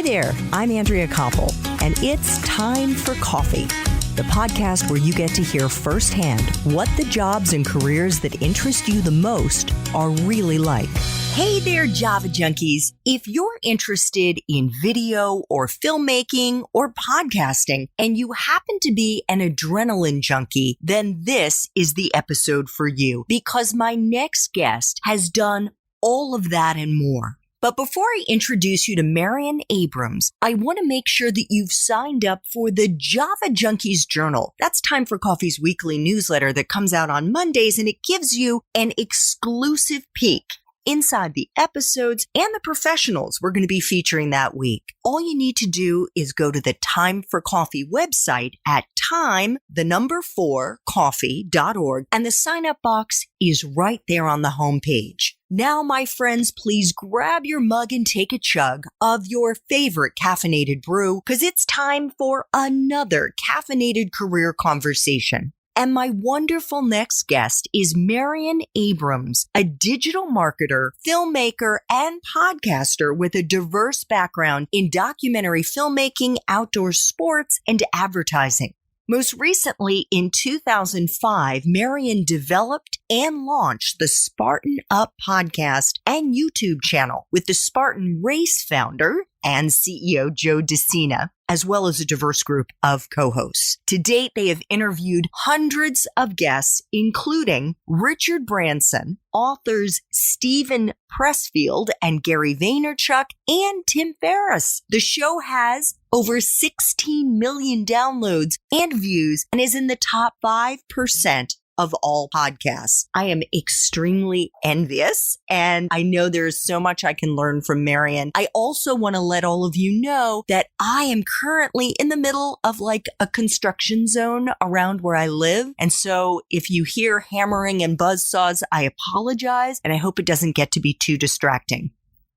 Hi there, I'm Andrea Koppel, and it's time for coffee, the podcast where you get to hear firsthand what the jobs and careers that interest you the most are really like. Hey there, Java junkies. If you're interested in video or filmmaking or podcasting and you happen to be an adrenaline junkie, then this is the episode for you because my next guest has done all of that and more. But before I introduce you to Marion Abrams, I want to make sure that you've signed up for the Java Junkies Journal. That's Time for Coffee's weekly newsletter that comes out on Mondays, and it gives you an exclusive peek inside the episodes and the professionals we're going to be featuring that week. All you need to do is go to the Time for Coffee website at time4coffee.org, and the sign-up box is right there on the homepage. Now, my friends, please grab your mug and take a chug of your favorite caffeinated brew, because it's time for another caffeinated career conversation. And my wonderful next guest is Marion Abrams, a digital marketer, filmmaker, and podcaster with a diverse background in documentary filmmaking, outdoor sports, and advertising. Most recently, in 2005, Marion developed and launched the Spartan Up podcast and YouTube channel with the Spartan Race founder and CEO Joe DeCina, as well as a diverse group of co-hosts. To date, they have interviewed hundreds of guests, including Richard Branson, authors Stephen Pressfield and Gary Vaynerchuk, and Tim Ferriss. The show has over 16 million downloads and views and is in the top 5% of all podcasts. I am extremely envious, and I know there's so much I can learn from Marion. I also want to let all of you know that I am currently in the middle of like a construction zone around where I live. And so if you hear hammering and buzzsaws, I apologize, and I hope it doesn't get to be too distracting.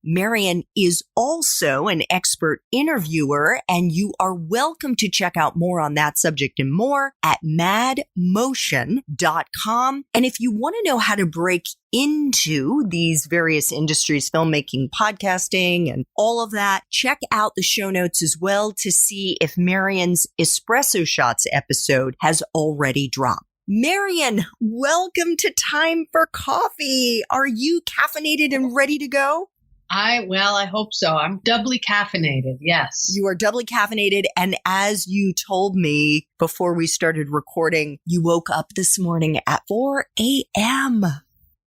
Marion is also an expert interviewer, and you are welcome to check out more on that subject and more at madmotion.com. And if you want to know how to break into these various industries, filmmaking, podcasting, and all of that, check out the show notes as well to see if Marion's Espresso Shots episode has already dropped. Marion, welcome to Time for Coffee. Are you caffeinated and ready to go? I hope so. I'm doubly caffeinated. Yes. You are doubly caffeinated. And as you told me before we started recording, you woke up this morning at 4 a.m.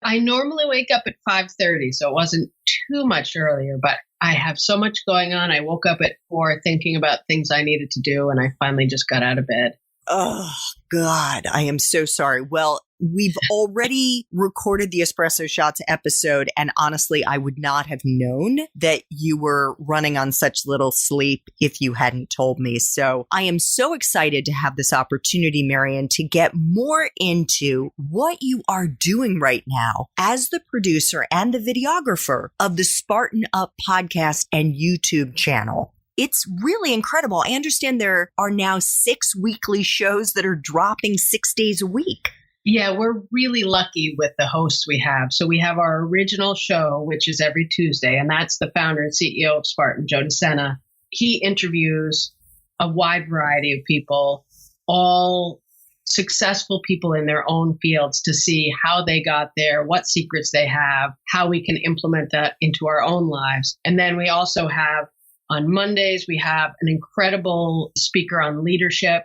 I normally wake up at 5:30, so it wasn't too much earlier, but I have so much going on. I woke up at 4 thinking about things I needed to do, and I finally just got out of bed. Oh, God, I am so sorry. Well, we've already recorded the Espresso Shots episode, and honestly, I would not have known that you were running on such little sleep if you hadn't told me. So I am so excited to have this opportunity, Marion, to get more into what you are doing right now as the producer and the videographer of the Spartan Up podcast and YouTube channel. It's really incredible. I understand there are now 6 weekly shows that are dropping 6 days a week. Yeah, we're really lucky with the hosts we have. So we have our original show, which is every Tuesday, and that's the founder and CEO of Spartan, Joe DeCina. He interviews a wide variety of people, all successful people in their own fields, to see how they got there, what secrets they have, how we can implement that into our own lives. And then we also have, on Mondays, we have an incredible speaker on leadership.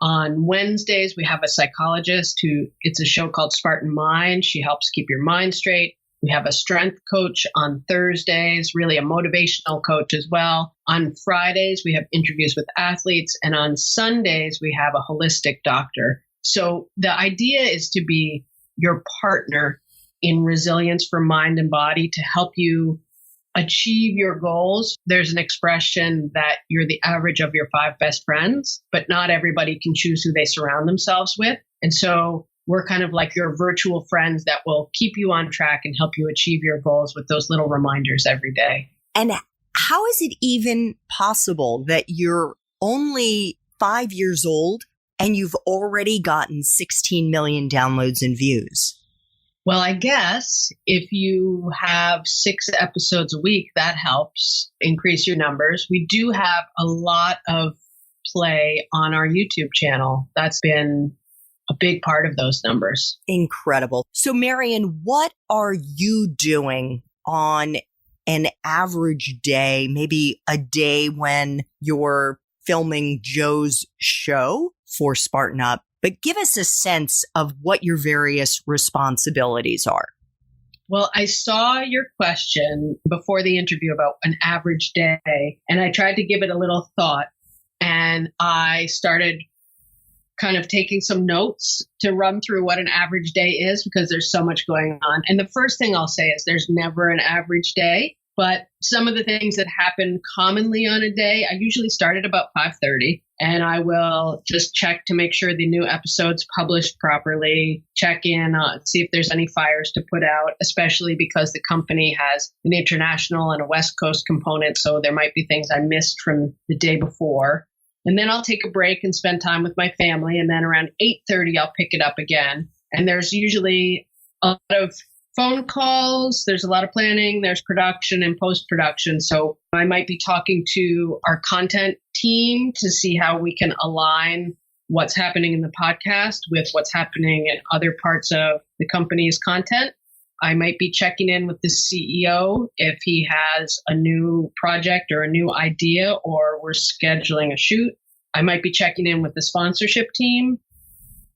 On Wednesdays, we have a psychologist it's a show called Spartan Mind. She helps keep your mind straight. We have a strength coach on Thursdays, really a motivational coach as well. On Fridays, we have interviews with athletes. And on Sundays, we have a holistic doctor. So the idea is to be your partner in resilience for mind and body to help you achieve your goals. There's an expression that you're the average of your 5 best friends, but not everybody can choose who they surround themselves with. And so we're kind of like your virtual friends that will keep you on track and help you achieve your goals with those little reminders every day. And how is it even possible that you're only 5 years old and you've already gotten 16 million downloads and views? Well, I guess if you have 6 episodes a week, that helps increase your numbers. We do have a lot of play on our YouTube channel. That's been a big part of those numbers. Incredible. So, Marion, what are you doing on an average day, maybe a day when you're filming Joe's show for Spartan Up? But give us a sense of what your various responsibilities are. Well, I saw your question before the interview about an average day, and I tried to give it a little thought. And I started kind of taking some notes to run through what an average day is because there's so much going on. And the first thing I'll say is there's never an average day. But some of the things that happen commonly on a day, I usually start at about 5:30 and I will just check to make sure the new episode's published properly, check in, see if there's any fires to put out, especially because the company has an international and a West Coast component. So there might be things I missed from the day before. And then I'll take a break and spend time with my family. And then around 8:30, I'll pick it up again. And there's usually a lot of phone calls, there's a lot of planning, there's production and post-production. So I might be talking to our content team to see how we can align what's happening in the podcast with what's happening in other parts of the company's content. I might be checking in with the CEO if he has a new project or a new idea or we're scheduling a shoot. I might be checking in with the sponsorship team,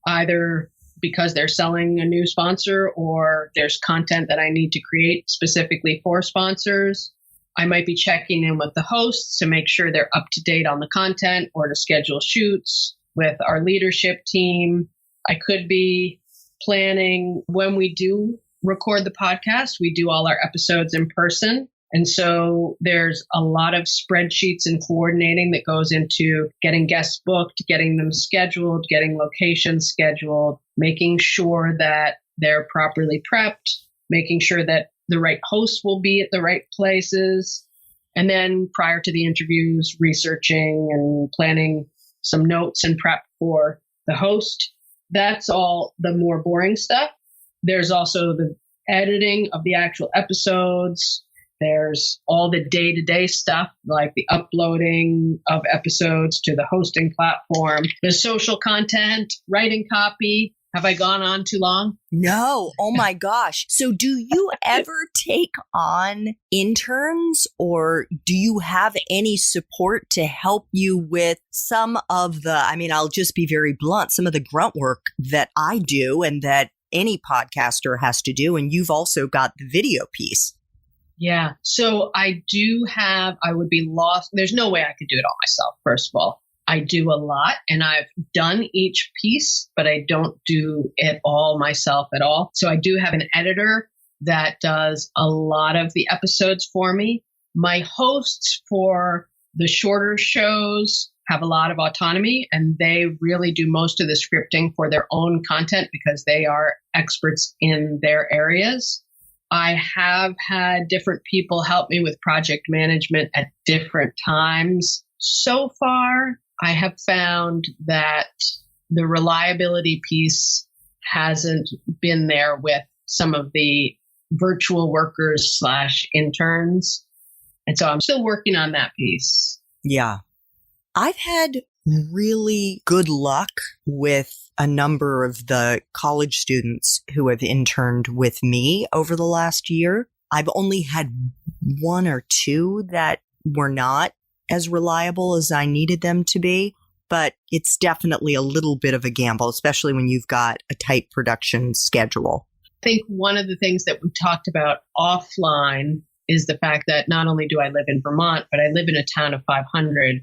either because they're selling a new sponsor or there's content that I need to create specifically for sponsors. I might be checking in with the hosts to make sure they're up to date on the content or to schedule shoots with our leadership team. I could be planning when we do record the podcast. We do all our episodes in person. And so there's a lot of spreadsheets and coordinating that goes into getting guests booked, getting them scheduled, getting locations scheduled, making sure that they're properly prepped, making sure that the right hosts will be at the right places. And then prior to the interviews, researching and planning some notes and prep for the host. That's all the more boring stuff. There's also the editing of the actual episodes. There's all the day-to-day stuff, like the uploading of episodes to the hosting platform, the social content, writing copy. Have I gone on too long? No. Oh my gosh. So do you ever take on interns or do you have any support to help you with some of the, I'll just be very blunt, some of the grunt work that I do and that any podcaster has to do. And you've also got the video piece. Yeah. So I would be lost. There's no way I could do it all myself, first of all. I do a lot and I've done each piece, but I don't do it all myself at all. So I do have an editor that does a lot of the episodes for me. My hosts for the shorter shows have a lot of autonomy and they really do most of the scripting for their own content because they are experts in their areas. I have had different people help me with project management at different times. So far, I have found that the reliability piece hasn't been there with some of the virtual workers / interns. And so I'm still working on that piece. Yeah. I've had really good luck with a number of the college students who have interned with me over the last year. I've only had 1 or 2 that were not as reliable as I needed them to be, but it's definitely a little bit of a gamble, especially when you've got a tight production schedule. I think one of the things that we talked about offline is the fact that not only do I live in Vermont, but I live in a town of 500.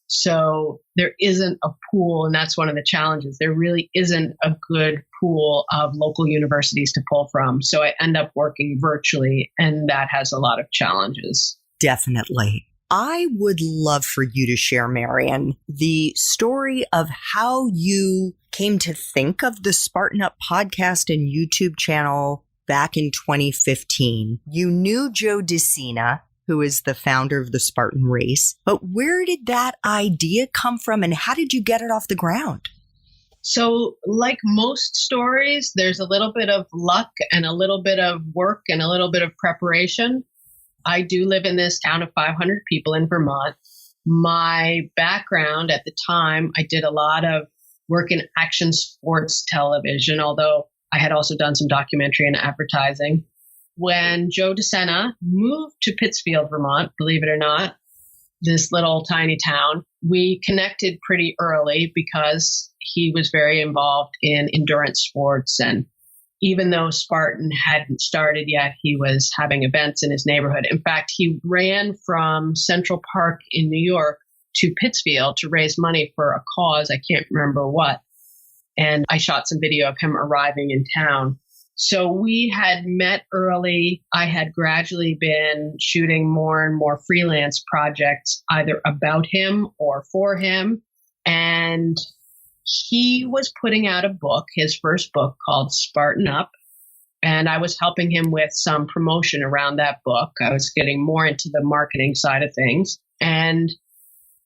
So there isn't a pool, and that's one of the challenges. There really isn't a good pool of local universities to pull from. So I end up working virtually, and that has a lot of challenges. Definitely. I would love for you to share, Marion, the story of how you came to think of the Spartan Up podcast and YouTube channel back in 2015. You knew Joe DeCina, who is the founder of the Spartan race, but where did that idea come from and how did you get it off the ground? So, like most stories, there's a little bit of luck and a little bit of work and a little bit of preparation. I do live in this town of 500 people in Vermont. My background at the time, I did a lot of work in action sports television, although I had also done some documentary and advertising. When Joe DeSena moved to Pittsfield, Vermont, believe it or not, this little tiny town, we connected pretty early because he was very involved in endurance sports. And even though Spartan hadn't started yet, he was having events in his neighborhood. In fact, he ran from Central Park in New York to Pittsfield to raise money for a cause. I can't remember what. And I shot some video of him arriving in town. So we had met early. I had gradually been shooting more and more freelance projects, either about him or for him. And he was putting out a book, his first book called Spartan Up. And I was helping him with some promotion around that book. I was getting more into the marketing side of things. And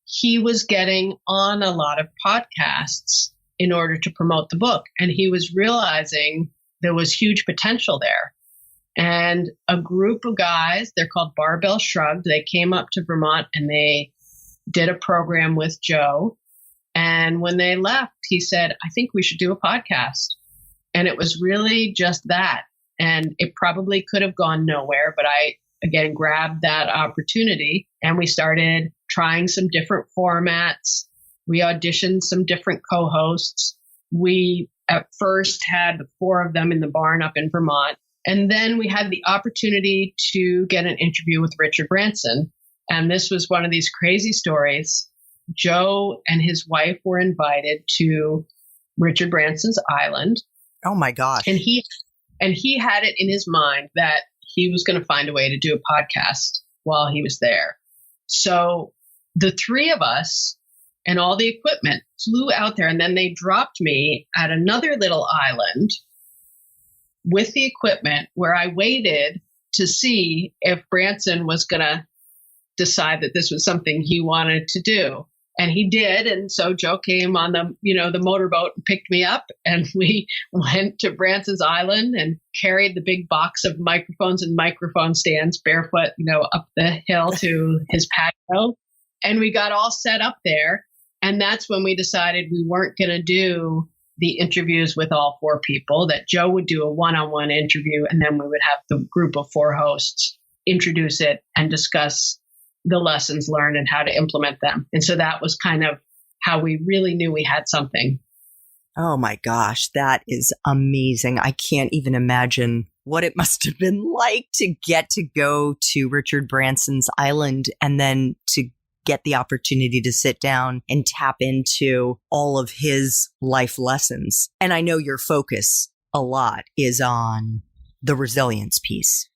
he was getting on a lot of podcasts in order to promote the book. And he was realizing there was huge potential there. And a group of guys, they're called Barbell Shrugged, they came up to Vermont and they did a program with Joe. And when they left, he said, I think we should do a podcast. And it was really just that. And it probably could have gone nowhere, but I, again, grabbed that opportunity and we started trying some different formats. We auditioned some different co-hosts. We at first had the 4 of them in the barn up in Vermont. And then we had the opportunity to get an interview with Richard Branson. And this was one of these crazy stories. Joe and his wife were invited to Richard Branson's island. Oh my gosh. And he had it in his mind that he was going to find a way to do a podcast while he was there. So the 3 of us and all the equipment flew out there, and then they dropped me at another little island with the equipment where I waited to see if Branson was going to decide that this was something he wanted to do. And he did. And so Joe came on the motorboat and picked me up, and we went to Branson's Island and carried the big box of microphones and microphone stands barefoot, up the hill to his patio. And we got all set up there. And that's when we decided we weren't going to do the interviews with all 4 people, that Joe would do a one-on-one interview, and then we would have the group of 4 hosts introduce it and discuss the lessons learned and how to implement them. And so that was kind of how we really knew we had something. Oh my gosh, that is amazing. I can't even imagine what it must have been like to get to go to Richard Branson's island and then to get the opportunity to sit down and tap into all of his life lessons. And I know your focus a lot is on the resilience piece.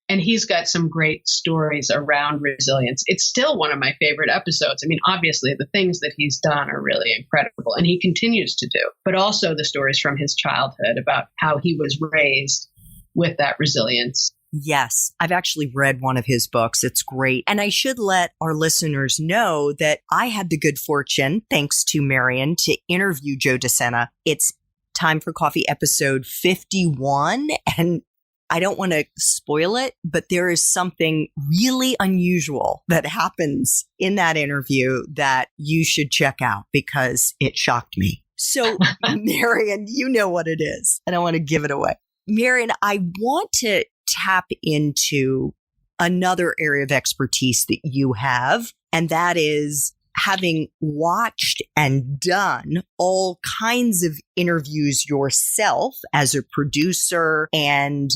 And he's got some great stories around resilience. It's still one of my favorite episodes. I mean, obviously, the things that he's done are really incredible, and he continues to do, but also the stories from his childhood about how he was raised with that resilience. Yes, I've actually read one of his books. It's great. And I should let our listeners know that I had the good fortune, thanks to Marion, to interview Joe DeSena. It's Time for Coffee episode 51. And I don't want to spoil it, but there is something really unusual that happens in that interview that you should check out because it shocked me. So, Marion, you know what it is. I don't want to give it away. Marion, I want to tap into another area of expertise that you have, and that is having watched and done all kinds of interviews yourself as a producer and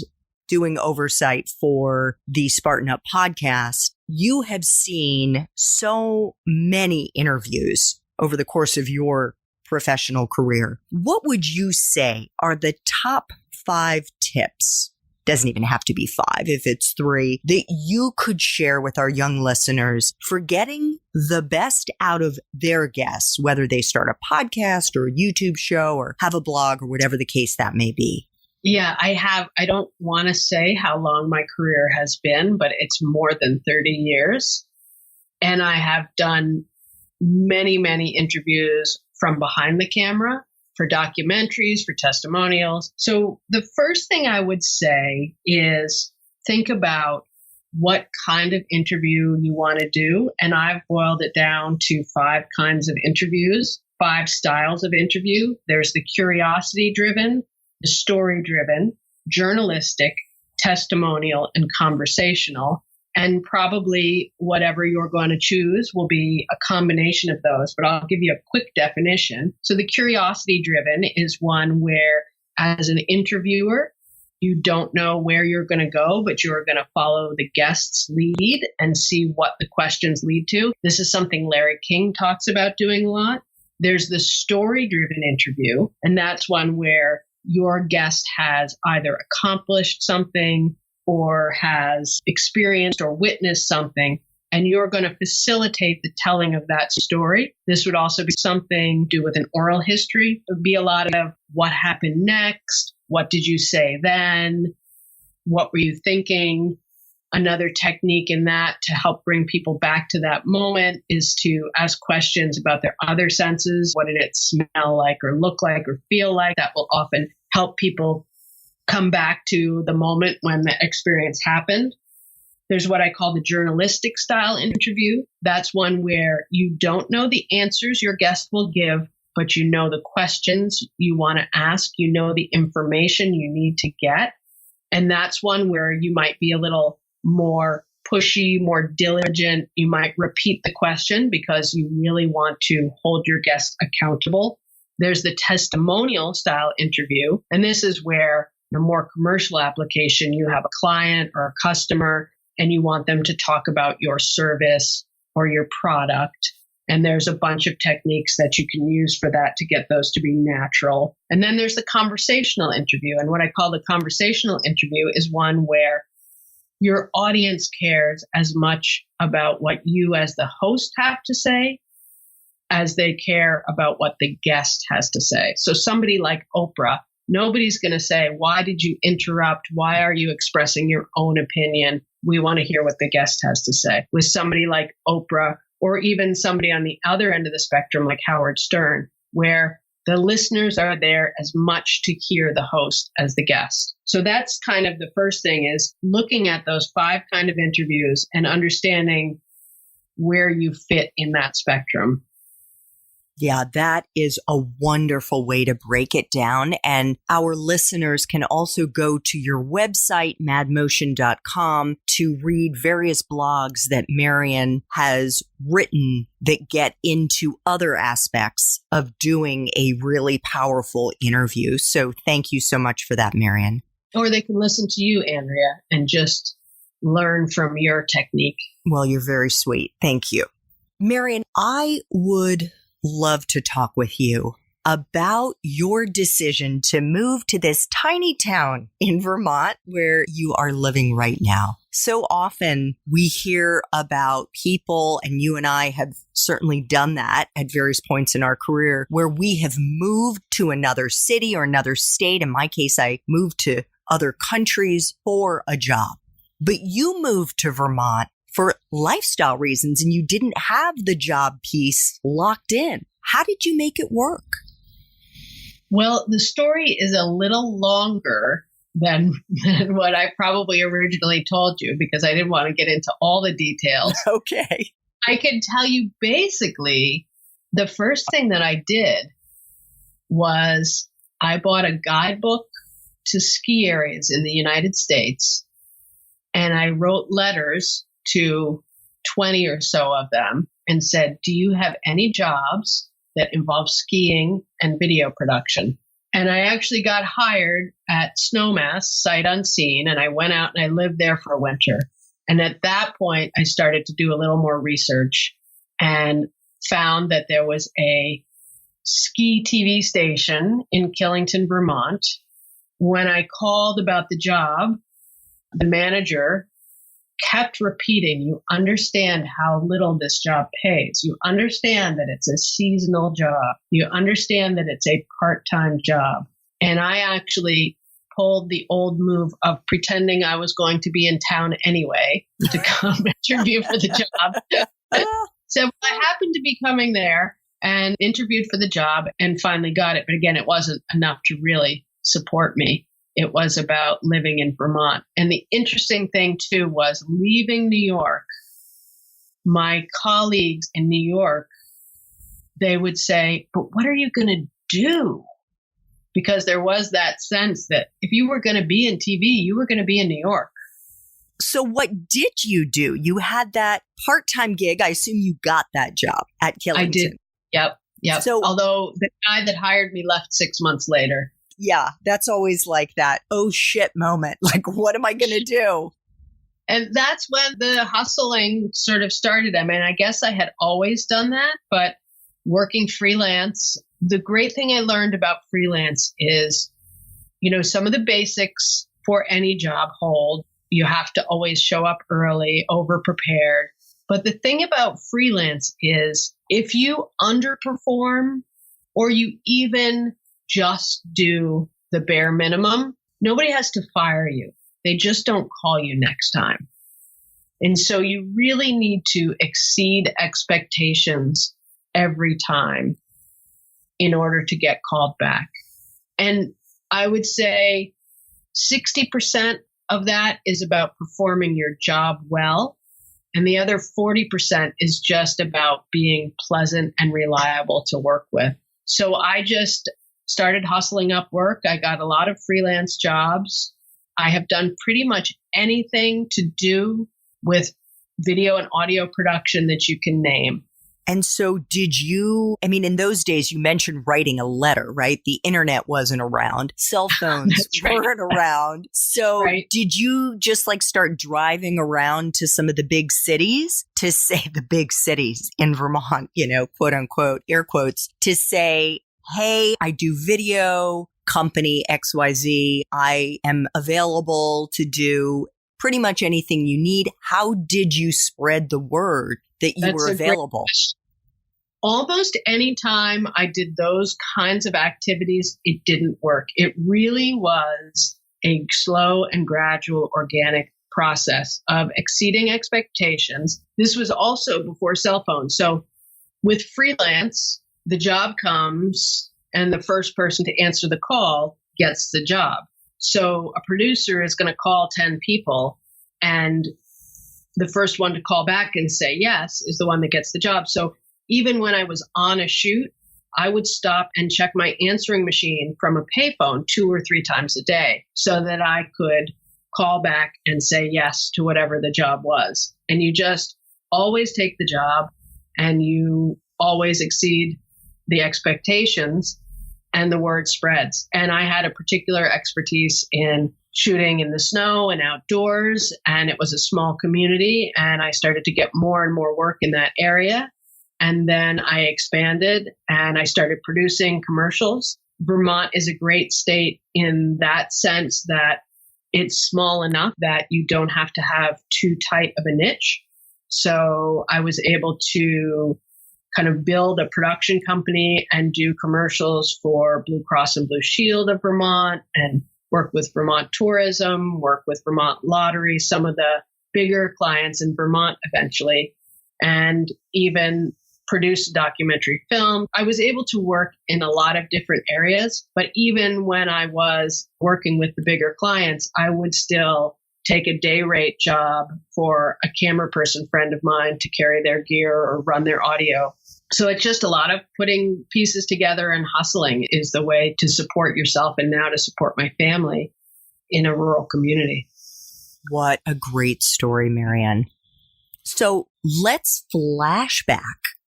doing oversight for the Spartan Up podcast. You have seen so many interviews over the course of your professional career. What would you say are the top 5 tips? Doesn't even have to be 5 if it's 3 that you could share with our young listeners for getting the best out of their guests, whether they start a podcast or a YouTube show or have a blog or whatever the case that may be. Yeah, I don't want to say how long my career has been, but it's more than 30 years. And I have done many, many interviews from behind the camera for documentaries, for testimonials. So the first thing I would say is think about what kind of interview you want to do. And I've boiled it down to 5 kinds of interviews, 5 styles of interview. There's the curiosity driven, the story driven, journalistic, testimonial, and conversational. And probably whatever you're going to choose will be a combination of those, but I'll give you a quick definition. So the curiosity driven is one where, as an interviewer, you don't know where you're going to go, but you're going to follow the guest's lead and see what the questions lead to. This is something Larry King talks about doing a lot. There's the story-driven interview, and that's one where your guest has either accomplished something or has experienced or witnessed something, and you're going to facilitate the telling of that story. This would also be something to do with an oral history. It would be a lot of what happened next. What did you say then? What were you thinking? Another technique in that to help bring people back to that moment is to ask questions about their other senses. What did it smell like or look like or feel like? That will often help people come back to the moment when the experience happened. There's what I call the journalistic style interview. That's one where you don't know the answers your guest will give, but you know the questions you want to ask, you know the information you need to get. And that's one where you might be a little more pushy, more diligent. You might repeat the question because you really want to hold your guest accountable. There's the testimonial style interview. And this is where the more commercial application, you have a client or a customer and you want them to talk about your service or your product. And there's a bunch of techniques that you can use for that to get those to be natural. And then there's the conversational interview. And what I call the conversational interview is one where your audience cares as much about what you as the host have to say as they care about what the guest has to say. So somebody like Oprah, nobody's going to say, why did you interrupt? Why are you expressing your own opinion? We want to hear what the guest has to say. With somebody like Oprah, or even somebody on the other end of the spectrum like Howard Stern, where the listeners are there as much to hear the host as the guest. So that's kind of the first thing, is looking at those 5 kind of interviews and understanding where you fit in that spectrum. Yeah, that is a wonderful way to break it down. And our listeners can also go to your website, madmotion.com, to read various blogs that Marion has written that get into other aspects of doing a really powerful interview. So thank you so much for that, Marion. Or they can listen to you, Andrea, and just learn from your technique. Well, you're very sweet. Thank you. Marion, I would love to talk with you about your decision to move to this tiny town in Vermont where you are living right now. So often we hear about people, and you and I have certainly done that at various points in our career, where we have moved to another city or another state. In my case, I moved to other countries for a job. But you moved to Vermont for lifestyle reasons, and you didn't have the job piece locked in. How did you make it work? Well, the story is a little longer than what I probably originally told you, because I didn't want to get into all the details. Okay. I can tell you basically the first thing that I did was I bought a guidebook to ski areas in the United States, and I wrote letters to 20 or so of them and said, do you have any jobs that involve skiing and video production? And I actually got hired at Snowmass, sight unseen, and I went out and I lived there for a winter. And at that point, I started to do a little more research and found that there was a ski TV station in Killington, Vermont. When I called about the job, the manager kept repeating, you understand how little this job pays. You understand that it's a seasonal job. You understand that it's a part-time job. And I actually pulled the old move of pretending I was going to be in town anyway to come interview for the job. So I happened to be coming there, and interviewed for the job and finally got it. But again, it wasn't enough to really support me. It was about living in Vermont. And the interesting thing too was leaving New York, my colleagues in New York, they would say, but what are you going to do? Because there was that sense that if you were going to be in TV, you were going to be in New York. So what did you do? You had that part-time gig. I assume you got that job at Killington. I did. Yep. So, although the guy that hired me left 6 months later. Yeah, that's always like that, oh shit moment. Like, what am I going to do? And that's when the hustling sort of started. I mean, I guess I had always done that, but working freelance, the great thing I learned about freelance is, some of the basics for any job hold. You have to always show up early, over prepared. But the thing about freelance is if you underperform or you even just do the bare minimum, nobody has to fire you. They just don't call you next time. And so you really need to exceed expectations every time in order to get called back. And I would say 60% of that is about performing your job well. And the other 40% is just about being pleasant and reliable to work with. So I just started hustling up work. I got a lot of freelance jobs. I have done pretty much anything to do with video and audio production that you can name. And so in those days, you mentioned writing a letter, right? The internet wasn't around. Cell phones weren't around. So Did you just start driving around to some of the big cities, to say the big cities in Vermont, quote unquote, air quotes, to say, hey, I do video, company XYZ. I am available to do pretty much anything you need. How did you spread the word that you were available? Almost any time I did those kinds of activities, it didn't work. It really was a slow and gradual organic process of exceeding expectations. This was also before cell phones. So with freelance, the job comes and the first person to answer the call gets the job. So a producer is going to call 10 people and the first one to call back and say yes is the one that gets the job. So even when I was on a shoot, I would stop and check my answering machine from a payphone 2 or 3 times a day so that I could call back and say yes to whatever the job was. And you just always take the job and you always exceed the expectations and the word spreads. And I had a particular expertise in shooting in the snow and outdoors, and it was a small community, and I started to get more and more work in that area. And then I expanded and I started producing commercials. Vermont is a great state in that sense that it's small enough that you don't have to have too tight of a niche. So I was able to kind of build a production company and do commercials for Blue Cross and Blue Shield of Vermont and work with Vermont Tourism, work with Vermont Lottery, some of the bigger clients in Vermont eventually, and even produce a documentary film. I was able to work in a lot of different areas, but even when I was working with the bigger clients, I would still take a day rate job for a camera person friend of mine to carry their gear or run their audio. So it's just a lot of putting pieces together, and hustling is the way to support yourself and now to support my family in a rural community. What a great story, Marion. So let's flash back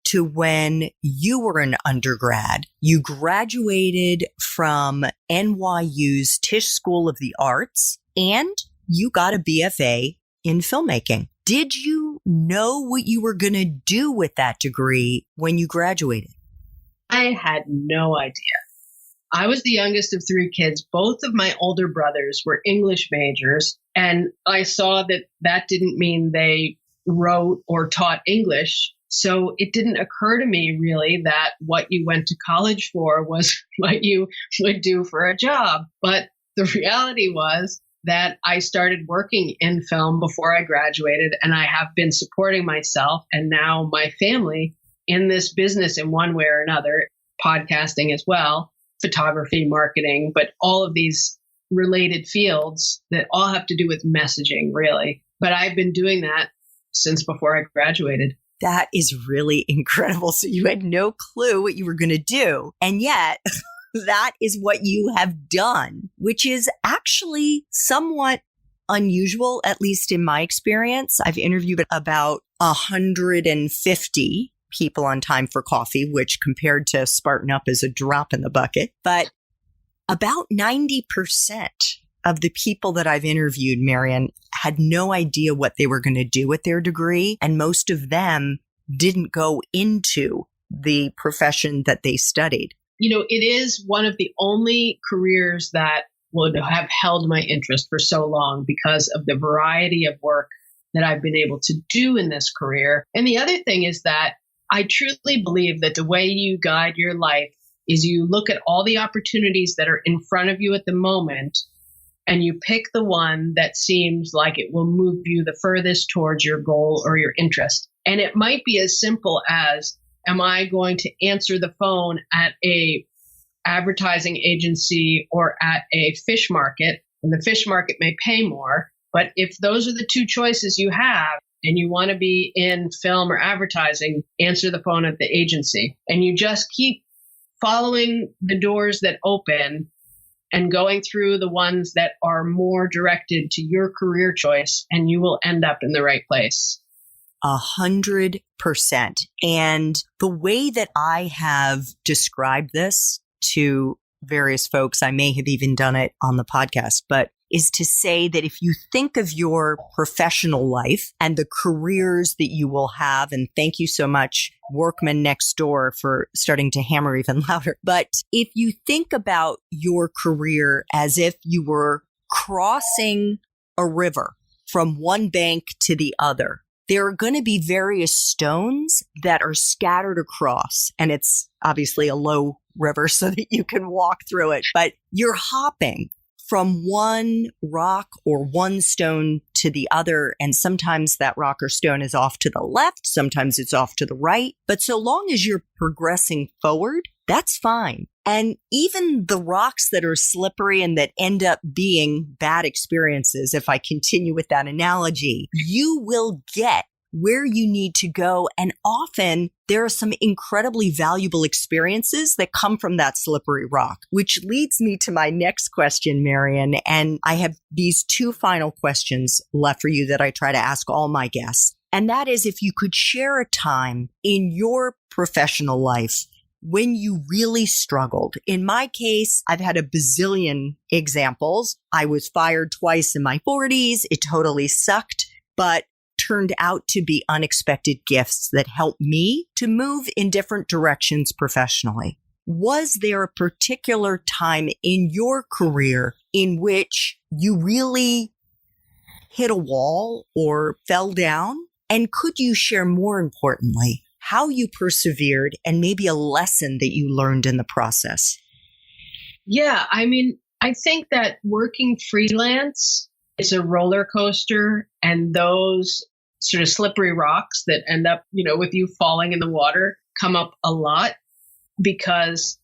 to when you were an undergrad. You graduated from NYU's Tisch School of the Arts and you got a BFA in filmmaking. Did you know what you were going to do with that degree when you graduated? I had no idea. I was the youngest of 3 kids. Both of my older brothers were English majors, and I saw that that didn't mean they wrote or taught English. So it didn't occur to me really that what you went to college for was what you would do for a job. But the reality was that I started working in film before I graduated, and I have been supporting myself and now my family in this business in one way or another, podcasting as well, photography, marketing, but all of these related fields that all have to do with messaging, really. But I've been doing that since before I graduated. That is really incredible. So you had no clue what you were going to do. And yet that is what you have done, which is actually somewhat unusual, at least in my experience. I've interviewed about 150 people on Time for Coffee, which compared to Spartan Up is a drop in the bucket. But about 90% of the people that I've interviewed, Marion, had no idea what they were going to do with their degree. And most of them didn't go into the profession that they studied. You know, it is one of the only careers that would have held my interest for so long because of the variety of work that I've been able to do in this career. And the other thing is that I truly believe that the way you guide your life is you look at all the opportunities that are in front of you at the moment, and you pick the one that seems like it will move you the furthest towards your goal or your interest. And it might be as simple as, am I going to answer the phone at a advertising agency or at a fish market? And the fish market may pay more. But if those are the two choices you have, and you want to be in film or advertising, answer the phone at the agency. And you just keep following the doors that open and going through the ones that are more directed to your career choice, and you will end up in the right place. 100%. And the way that I have described this to various folks, I may have even done it on the podcast, but is to say that if you think of your professional life and the careers that you will have, and thank you so much, Workman next door, for starting to hammer even louder. But if you think about your career as if you were crossing a river from one bank to the other, there are going to be various stones that are scattered across, and it's obviously a low river so that you can walk through it, but you're hopping from one rock or one stone to the other. And sometimes that rock or stone is off to the left. Sometimes it's off to the right. But so long as you're progressing forward, that's fine. And even the rocks that are slippery and that end up being bad experiences, if I continue with that analogy, you will get where you need to go. And often there are some incredibly valuable experiences that come from that slippery rock, which leads me to my next question, Marion. And I have these two final questions left for you that I try to ask all my guests. And that is, if you could share a time in your professional life when you really struggled. In my case, I've had a bazillion examples. I was fired twice in my 40s. It totally sucked, but turned out to be unexpected gifts that helped me to move in different directions professionally. Was there a particular time in your career in which you really hit a wall or fell down? And could you share, more importantly, how you persevered and maybe a lesson that you learned in the process? Yeah, I mean, I think that working freelance is a roller coaster, and those sort of slippery rocks that end up, with you falling in the water come up a lot, because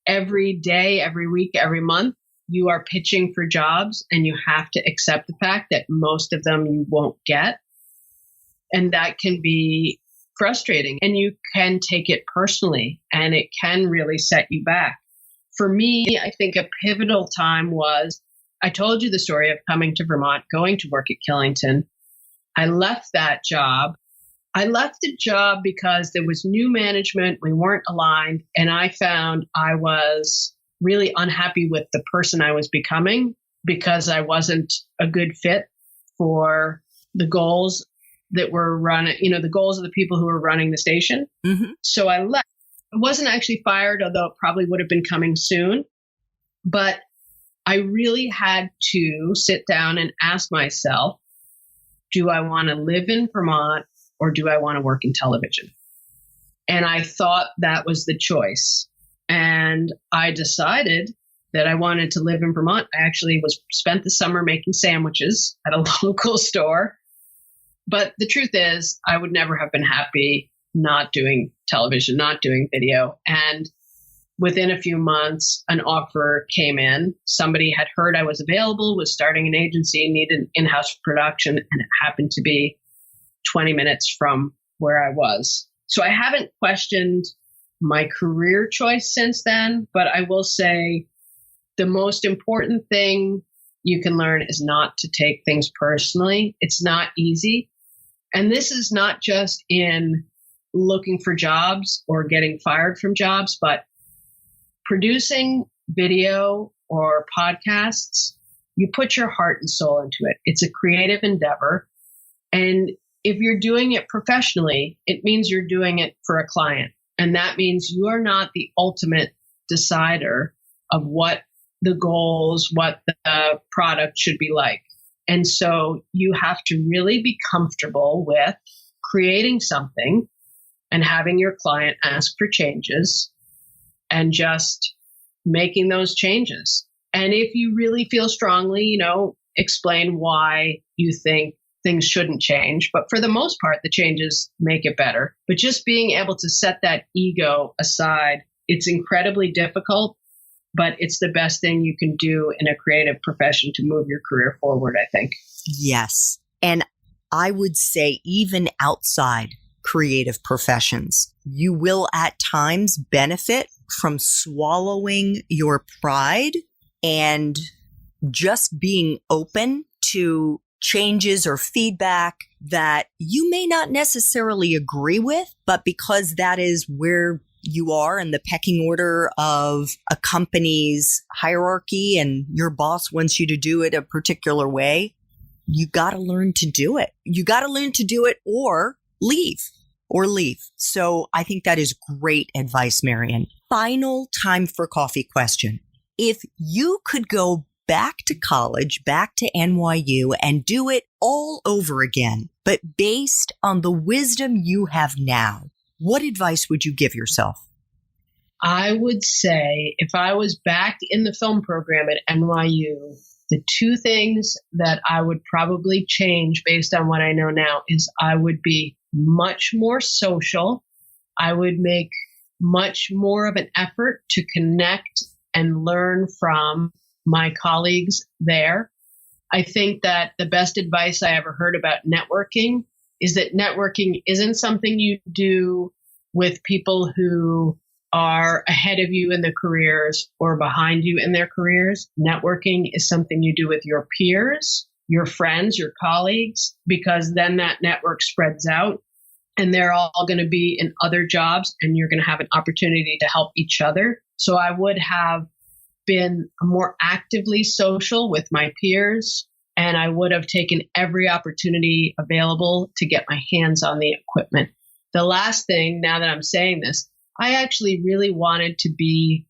every day, every week, every month, you are pitching for jobs, and you have to accept the fact that most of them you won't get. And that can be frustrating, and you can take it personally, and it can really set you back. For me, I think a pivotal time was, I told you the story of coming to Vermont, going to work at Killington. I left that job. I left the job because there was new management. We weren't aligned. And I found I was really unhappy with the person I was becoming because I wasn't a good fit for the goals that were running, the goals of the people who were running the station. Mm-hmm. So I left. I wasn't actually fired, although it probably would have been coming soon. But I really had to sit down and ask myself, do I want to live in Vermont or do I want to work in television? And I thought that was the choice. And I decided that I wanted to live in Vermont. I actually spent the summer making sandwiches at a local store. But the truth is, I would never have been happy not doing television, not doing video. And within a few months, an offer came in. Somebody had heard I was available, was starting an agency, needed an in-house production, and it happened to be 20 minutes from where I was. So I haven't questioned my career choice since then, but I will say the most important thing you can learn is not to take things personally. It's not easy. And this is not just in looking for jobs or getting fired from jobs, but producing video or podcasts, you put your heart and soul into it. It's a creative endeavor. And if you're doing it professionally, it means you're doing it for a client. And that means you are not the ultimate decider of what the goals, what the product should be like. And so you have to really be comfortable with creating something and having your client ask for changes and just making those changes. And if you really feel strongly, explain why you think things shouldn't change. But for the most part, the changes make it better. But just being able to set that ego aside, it's incredibly difficult, but it's the best thing you can do in a creative profession to move your career forward, I think. Yes. And I would say even outside creative professions, you will at times benefit from swallowing your pride and just being open to changes or feedback that you may not necessarily agree with, but because that is where you are in the pecking order of a company's hierarchy and your boss wants you to do it a particular way, you got to learn to do it. You got to learn to do it or leave. So I think that is great advice, Marion. Final time for coffee question. If you could go back to college, back to NYU and do it all over again, but based on the wisdom you have now, what advice would you give yourself? I would say if I was back in the film program at NYU, the two things that I would probably change based on what I know now is I would be much more social. I would make much more of an effort to connect and learn from my colleagues there. I think that the best advice I ever heard about networking is that networking isn't something you do with people who are ahead of you in their careers or behind you in their careers. Networking is something you do with your peers, your friends, your colleagues, because then that network spreads out and they're all going to be in other jobs and you're going to have an opportunity to help each other. So I would have been more actively social with my peers, and I would have taken every opportunity available to get my hands on the equipment. The last thing, now that I'm saying this, I actually really wanted to be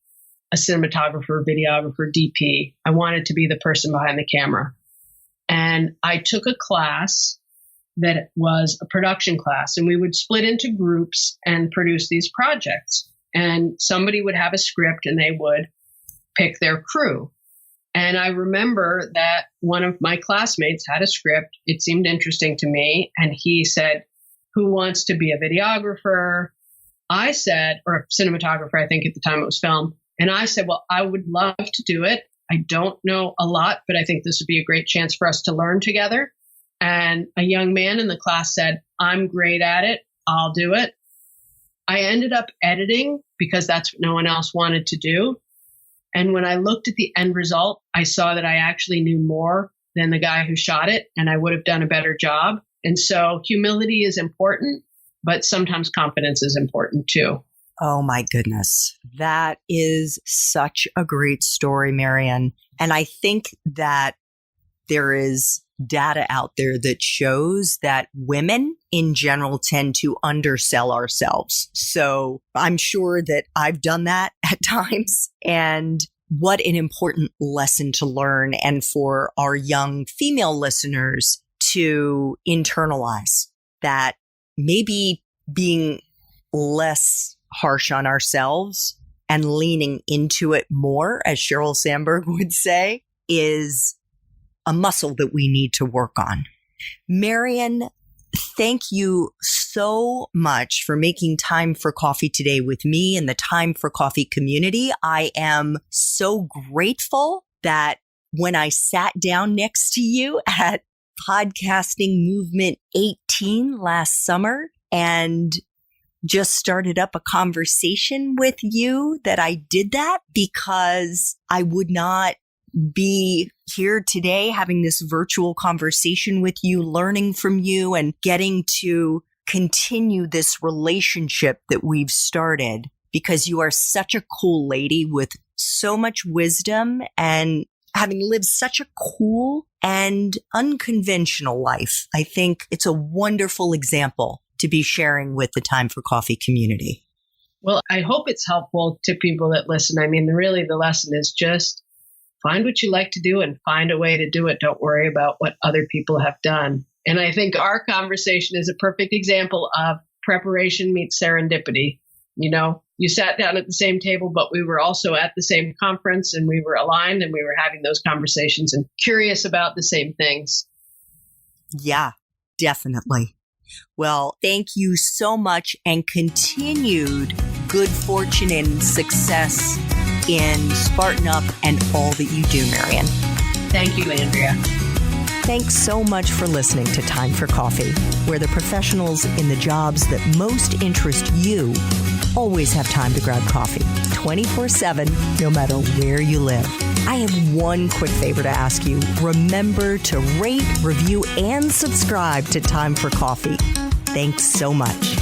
a cinematographer, videographer, DP. I wanted to be the person behind the camera. And I took a class that was a production class, and we would split into groups and produce these projects. And somebody would have a script and they would pick their crew. And I remember that one of my classmates had a script. It seemed interesting to me. And he said, who wants to be a videographer? I said, or a cinematographer, I think at the time it was film. And I said, well, I would love to do it. I don't know a lot, but I think this would be a great chance for us to learn together. And a young man in the class said, I'm great at it. I'll do it. I ended up editing because that's what no one else wanted to do. And when I looked at the end result, I saw that I actually knew more than the guy who shot it, and I would have done a better job. And so humility is important, but sometimes confidence is important too. Oh my goodness. That is such a great story, Marion. And I think that there is data out there that shows that women in general tend to undersell ourselves. So I'm sure that I've done that at times. And what an important lesson to learn and for our young female listeners to internalize that maybe being less harsh on ourselves and leaning into it more, as Sheryl Sandberg would say, is a muscle that we need to work on. Marion, thank you so much for making time for coffee today with me and the Time for Coffee community. I am so grateful that when I sat down next to you at Podcasting Movement 18 last summer and just started up a conversation with you, that I did that, because I would not be here today having this virtual conversation with you, learning from you, and getting to continue this relationship that we've started, because you are such a cool lady with so much wisdom and having lived such a cool and unconventional life. I think it's a wonderful example to be sharing with the Time for Coffee community. Well, I hope it's helpful to people that listen. I mean, really the lesson is just find what you like to do and find a way to do it. Don't worry about what other people have done. And I think our conversation is a perfect example of preparation meets serendipity. You know, you sat down at the same table, but we were also at the same conference, and we were aligned, and we were having those conversations and curious about the same things. Yeah, definitely. Well, thank you so much, and continued good fortune and success in Spartan Up and all that you do, Marion. Thank you, Andrea. Thanks so much for listening to Time for Coffee, where the professionals in the jobs that most interest you always have time to grab coffee 24/7, no matter where you live. I have one quick favor to ask you. Remember to rate, review, and subscribe to Time for Coffee. Thanks so much.